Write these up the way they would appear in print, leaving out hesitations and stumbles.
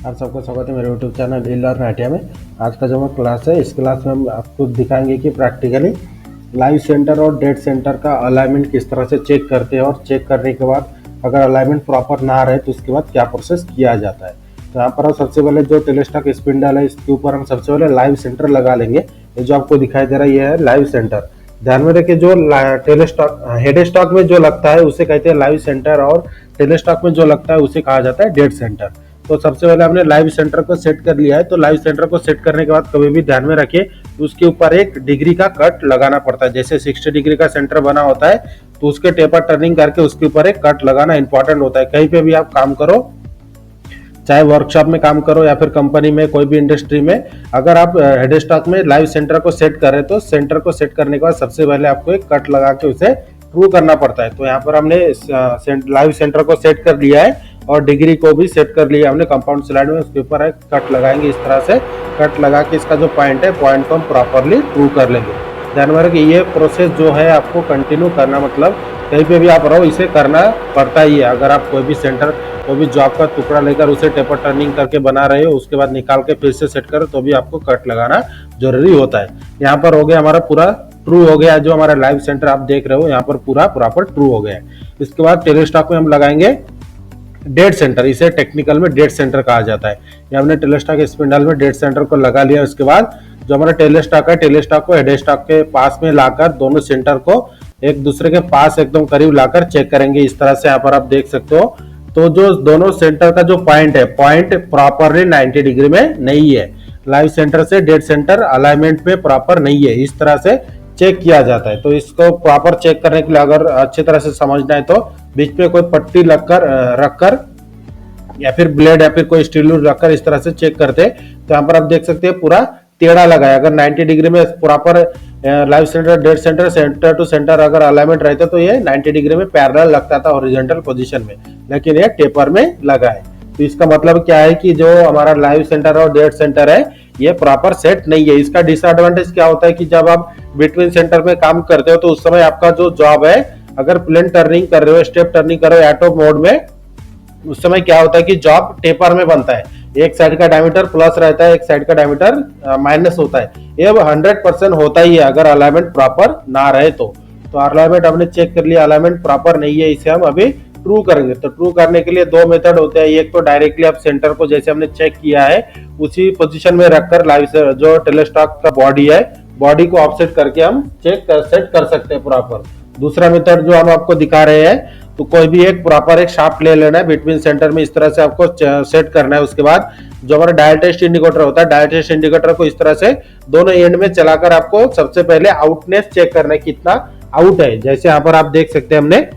आप सबका स्वागत है मेरे यूट्यूब चैनल लर्न आइडिया में। आज का जो हमारा क्लास है, इस क्लास में हम आपको दिखाएंगे कि प्रैक्टिकली लाइव सेंटर और डेड सेंटर का अलाइनमेंट किस तरह से चेक करते हैं, और चेक करने के बाद अगर अलाइनमेंट प्रॉपर ना रहे तो उसके बाद क्या प्रोसेस किया जाता है। तो यहाँ पर हम सबसे पहले जो टेलीस्टॉक स्पिंडल है, इसके ऊपर हम सबसे पहले लाइव सेंटर लगा लेंगे। ये जो आपको दिखाई दे रहा है, ये है लाइव सेंटर। ध्यान में रखिए, जो टेलीस्टॉक हेड स्टॉक में जो लगता है उसे कहते हैं लाइव सेंटर, और टेलीस्टॉक में जो लगता है उसे कहा जाता है डेड सेंटर। तो सबसे पहले हमने लाइव सेंटर को सेट कर लिया है। तो लाइव सेंटर को सेट करने के बाद कभी भी ध्यान में रखिए, उसके ऊपर एक डिग्री का कट लगाना पड़ता है। जैसे 60 डिग्री का सेंटर बना होता है तो उसके टेपर टर्निंग करके उसके ऊपर एक कट लगाना इंपॉर्टेंट होता है। कहीं पे भी आप काम करो, चाहे वर्कशॉप में काम करो या फिर कंपनी में, कोई भी इंडस्ट्री में, अगर आप हेड स्टॉक में लाइव सेंटर को सेट कर रहे हैं तो सेंटर को सेट करने के बाद सबसे पहले आपको एक कट लगा के उसे ट्रू करना पड़ता है। तो यहाँ पर हमने लाइव सेंटर को सेट कर लिया है और डिग्री को भी सेट कर लिया हमने कंपाउंड स्लाइड में। उसके ऊपर एक कट लगाएंगे, इस तरह से कट लगा के इसका जो पॉइंट है, पॉइंट को हम प्रॉपरली ट्रू कर लेंगे। ध्यान में रखिए, ये प्रोसेस जो है आपको कंटिन्यू करना, मतलब कहीं पे भी आप रहो इसे करना पड़ता ही है। अगर आप कोई भी सेंटर, कोई भी जॉब का टुकड़ा लेकर उसे टेपर टर्निंग करके बना रहे हो, उसके बाद निकाल के फिर से सेट करो तो भी आपको कट लगाना जरूरी होता है। यहाँ पर हो गया हमारा पूरा ट्रू हो गया। जो हमारा लाइव सेंटर आप देख रहे हो यहाँ पर पूरा प्रॉपर ट्रू हो गया है। इसके बाद टेलीस्टॉक में हम लगाएंगे डेड सेंटर। इसे टेक्निकल में डेड सेंटर कहा जाता है। ये हमने टेलीस्टॉक स्पिंडल में डेड सेंटर को लगा लिया। उसके बाद जो हमारा टेलीस्टॉक है, टेलीस्टॉक को हेड स्टॉक के पास में लाकर दोनों सेंटर को एक दूसरे के पास एकदम करीब लाकर चेक करेंगे। इस तरह से यहाँ पर आप देख सकते हो। तो जो दोनों सेंटर का जो पॉइंट है, पॉइंट प्रॉपरली 90 डिग्री में नहीं है। लाइव सेंटर से डेड सेंटर अलाइनमेंट में प्रॉपर नहीं है। इस तरह से चेक किया जाता है। तो इसको प्रॉपर चेक करने के लिए अगर अच्छी तरह से समझना है तो बीच में कोई पट्टी रखकर या फिर ब्लेड या फिर कोई स्टील रखकर इस तरह से चेक करते हैं। तो यहाँ पर आप देख सकते हैं पूरा टेढ़ा लगा है। अगर 90 डिग्री में proper live centre, dead centre, centre to centre अगर अलाइनमेंट रहता तो ये 90 डिग्री में पैरेलल लगता था हॉरिजॉन्टल पोजीशन में, लेकिन ये टेपर में लगा है। तो इसका मतलब क्या है कि जो हमारा लाइव सेंटर और डेड सेंटर है ये प्रॉपर सेट नहीं है। इसका डिसएडवांटेज क्या होता है कि जब आप बिटवीन सेंटर में काम करते हो तो उस समय आपका जो जॉब है, अगर प्लेन टर्निंग कर रहे हो, स्टेप टर्निंग कर रहे हो ऑटो मोड में, उस समय क्या होता है कि जॉब टेपर में बनता है। एक साइड का डायमीटर प्लस रहता है, एक साइड का डायमीटर माइनस होता है। ये 100% होता ही है अगर अलाइनमेंट प्रॉपर ना रहे तो। अलाइनमेंट हमने चेक कर लिया, अलाइनमेंट प्रॉपर नहीं है, इसे हम अभी ट्रू करेंगे। तो ट्रू करने के लिए दो मेथड होते हैं। एक तो डायरेक्टली आप सेंटर को जैसे हमने चेक किया है उसी पोजीशन में रखकर लाइव से जो टेलीस्टॉक का बॉडी है, बॉडी को ऑफसेट करके हम सेट कर सकते हैं प्रॉपर। दूसरा मेथड जो हम आपको दिखा रहे हैं, तो कोई भी एक प्रॉपर एक शाफ्ट ले लेना है बिटवीन सेंटर में, इस तरह से आपको सेट करना है। उसके बाद जो हमारा डायल टेस्ट इंडिकेटर होता है, डायल टेस्ट इंडिकेटर को इस तरह से दोनों एंड में चलाकर आपको सबसे पहले आउटनेस चेक करना है, कितना आउट है। जैसे यहाँ पर आप देख सकते हैं हमने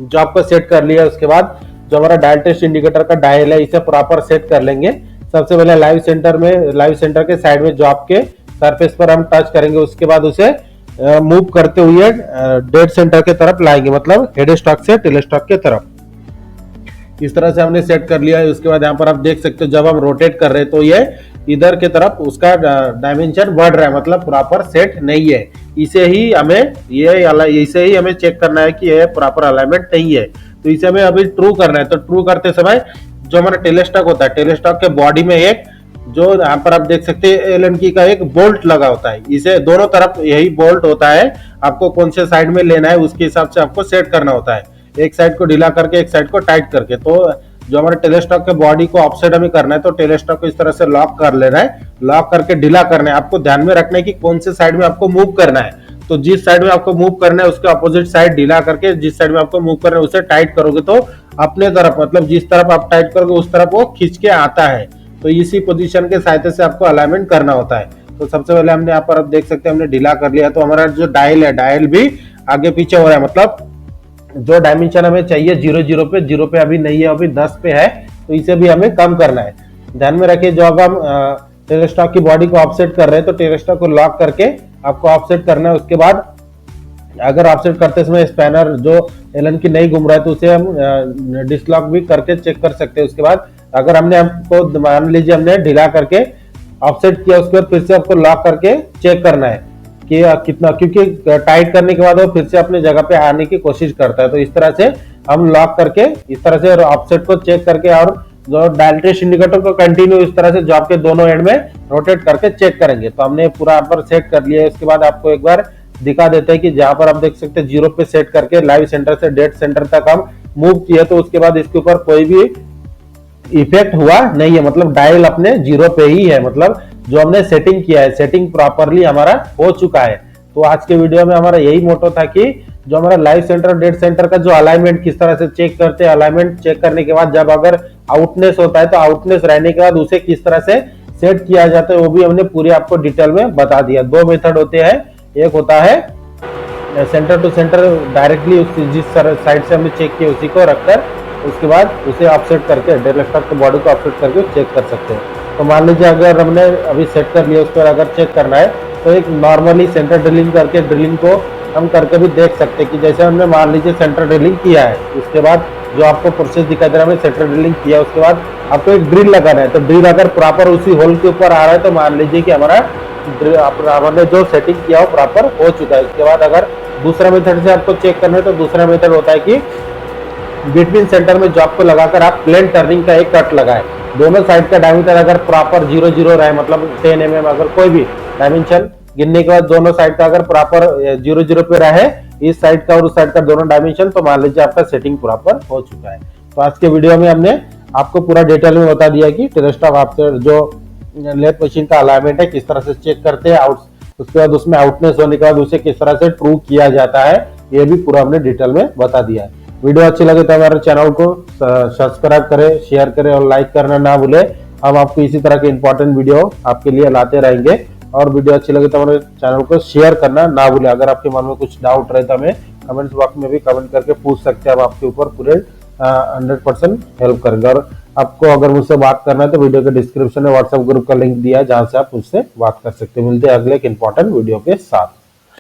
जॉब को सेट कर लिया। उसके बाद जो हमारा डायल टेस्ट इंडिकेटर का डायल है इसे प्रॉपर सेट कर लेंगे। सबसे पहले लाइव सेंटर में, लाइव सेंटर के साइड में जॉब के सरफेस पर हम टच करेंगे। उसके बाद उसे मूव करते हुए डेड सेंटर के तरफ लाएंगे, मतलब हेड स्टॉक से टेलीस्टॉक के तरफ। इस तरह से हमने सेट कर लिया है। उसके बाद यहाँ पर आप देख सकते हो जब हम रोटेट कर रहे हैं तो ये इधर के तरफ उसका डायमेंशन बढ़ रहा है, मतलब प्रॉपर सेट नहीं है। इसे ही हमें चेक करना है कि ये प्रॉपर अलाइनमेंट नहीं है। तो इसे हमें अभी ट्रू करना है। तो ट्रू करते समय जो हमारा टेलीस्टॉक होता है, टेलीस्टॉक के बॉडी में एक जो यहाँ पर आप देख सकते हैं एलन की का एक बोल्ट लगा होता है। इसे दोनों तरफ यही बोल्ट होता है। आपको कौन से साइड में लेना है उसके हिसाब से आपको सेट करना होता है, एक साइड को ढीला करके एक साइड को टाइट करके। तो जो हमारे टेलीस्टॉक के बॉडी को ऑफसेट हमें करना है तो टेलीस्टॉक को इस तरह से लॉक कर लेना है, लॉक करके ढीला करना है। आपको ध्यान में रखना है कि कौन से साइड में आपको मूव करना है। तो जिस साइड में आपको मूव करना है उसके अपोजिट साइड ढीला करके, जिस साइड में आपको मूव करना है उसे टाइट करोगे तो अपने तरफ, मतलब जिस तरफ आप टाइट करोगे उस तरफ वो खींच के आता है। तो इसी पोजीशन के सहायता से आपको अलाइनमेंट करना होता है। तो सबसे पहले हमने यहाँ पर आप देख सकते हैं हमने ढीला कर लिया। तो हमारा जो डायल है, डायल भी आगे पीछे हो रहा है, मतलब जो डायमेंशन हमें चाहिए 0 पे अभी नहीं है, अभी 10 पे है। तो इसे भी हमें कम करना है। ध्यान में रखिए, जब हम टेलीस्टॉक की बॉडी को ऑफसेट कर रहे हैं तो टेलीस्टॉक को लॉक करके आपको ऑफसेट करना है। उसके बाद अगर ऑफसेट करते समय स्पैनर जो एलन की नहीं घूम रहा है तो उसे हम डिसलॉक भी करके चेक कर सकते हैं। उसके बाद अगर हमने आपको मान लीजिए हमने ढीला करके ऑफसेट किया, उसके बाद फिर से आपको लॉक करके चेक करना है कि कितना, क्योंकि टाइट करने के बाद वो फिर से अपने जगह पे आने की कोशिश करता है। तो इस तरह से हम लॉक करके इस तरह से ऑफसेट को चेक करके और जो डायरेक्टरी इंडिकेटर को कंटिन्यू इस तरह से जॉब के दोनों एंड में रोटेट करके चेक करेंगे। तो हमने पूरा यहाँ पर सेट कर लिया है। इसके बाद आपको एक बार दिखा देते हैं कि जहां पर आप देख सकते हैं 0 पे सेट करके लाइव सेंटर से डेट सेंटर तक हम मूव किए, तो उसके बाद इसके ऊपर कोई भी इफेक्ट हुआ नहीं है, मतलब डायल अपने 0 पे ही है, मतलब जो हमने सेटिंग किया है सेटिंग प्रॉपरली हमारा हो चुका है। तो आज के वीडियो में हमारा यही मोटो था कि जो हमारा लाइव सेंटर और डेट सेंटर का जो अलाइनमेंट किस तरह से चेक करते हैं, अलाइनमेंट चेक करने के बाद जब अगर आउटनेस होता है तो आउटनेस रहने के बाद उसे किस तरह से सेट किया जाता है वो भी हमने पूरी आपको डिटेल में बता दिया। 2 मेथड होते हैं, एक होता है सेंटर टू सेंटर डायरेक्टली जिस साइड से हमने चेक किया उसी को रखकर उसके बाद उसे ऑफसेट करके डेलेक्टर के बॉडी को ऑफसेट करके चेक कर सकते हैं। तो मान लीजिए अगर हमने अभी सेट कर लिया उस पर अगर चेक करना है तो एक नॉर्मली सेंटर ड्रिलिंग करके ड्रिलिंग को हम करके भी देख सकते हैं कि जैसे हमने मान लीजिए सेंटर ड्रिलिंग किया है, उसके बाद जो आपको प्रोसेस दिखाई दे रहा है हमने सेंटर ड्रिलिंग किया, उसके बाद आपको एक ड्रिल लगाना है। तो ड्रिल अगर प्रॉपर उसी होल के ऊपर आ रहा है तो मान लीजिए कि हमारा हमने जो सेटिंग किया वो प्रॉपर हो चुका है। उसके बाद अगर दूसरा मेथड से आपको चेक करना है तो दूसरा मेथड होता है कि बिटवीन सेंटर में जॉब को लगाकर आप प्लेन टर्निंग का एक कट लगाए, दोनों साइड का डायमीटर अगर प्रॉपर 0-0 रहे, मतलब 10 mm अगर कोई भी डायमेंशन गिनने के बाद दोनों साइड का अगर प्रॉपर 0-0 पे रहे, इस साइड का और उस साइड का दोनों डायमेंशन, तो मान लीजिए आपका सेटिंग प्रॉपर हो चुका है। तो आज के वीडियो में हमने आपको पूरा डिटेल में बता दिया कि टेरेस्टॉक आपसे जो लेथ मशीन का अलाइनमेंट है किस तरह से चेक करते हैं, उसके बाद उसमें आउटनेस होने के बाद उसे किस तरह से ट्रू किया जाता है, ये भी पूरा हमने डिटेल में बता दिया है। वीडियो अच्छी लगे तो हमारे चैनल को सब्सक्राइब करें, शेयर करें और लाइक करना ना भूले। हम आपको इसी तरह के इंपॉर्टेंट वीडियो आपके लिए लाते रहेंगे। और वीडियो अच्छी लगे तो हमारे चैनल को शेयर करना ना भूले। अगर आपके मन में कुछ डाउट रहे तो हमें कमेंट्स बॉक्स में भी कमेंट करके पूछ सकते हैं, हम आपके ऊपर पूरे 100% हेल्प करेंगे। और आपको अगर मुझसे बात करना है तो वीडियो के डिस्क्रिप्शन में व्हाट्सएप ग्रुप का लिंक दिया है जहां से आप मुझसे बात कर सकते हैं। मिलते हैं अगले एक इंपॉर्टेंट वीडियो के साथ।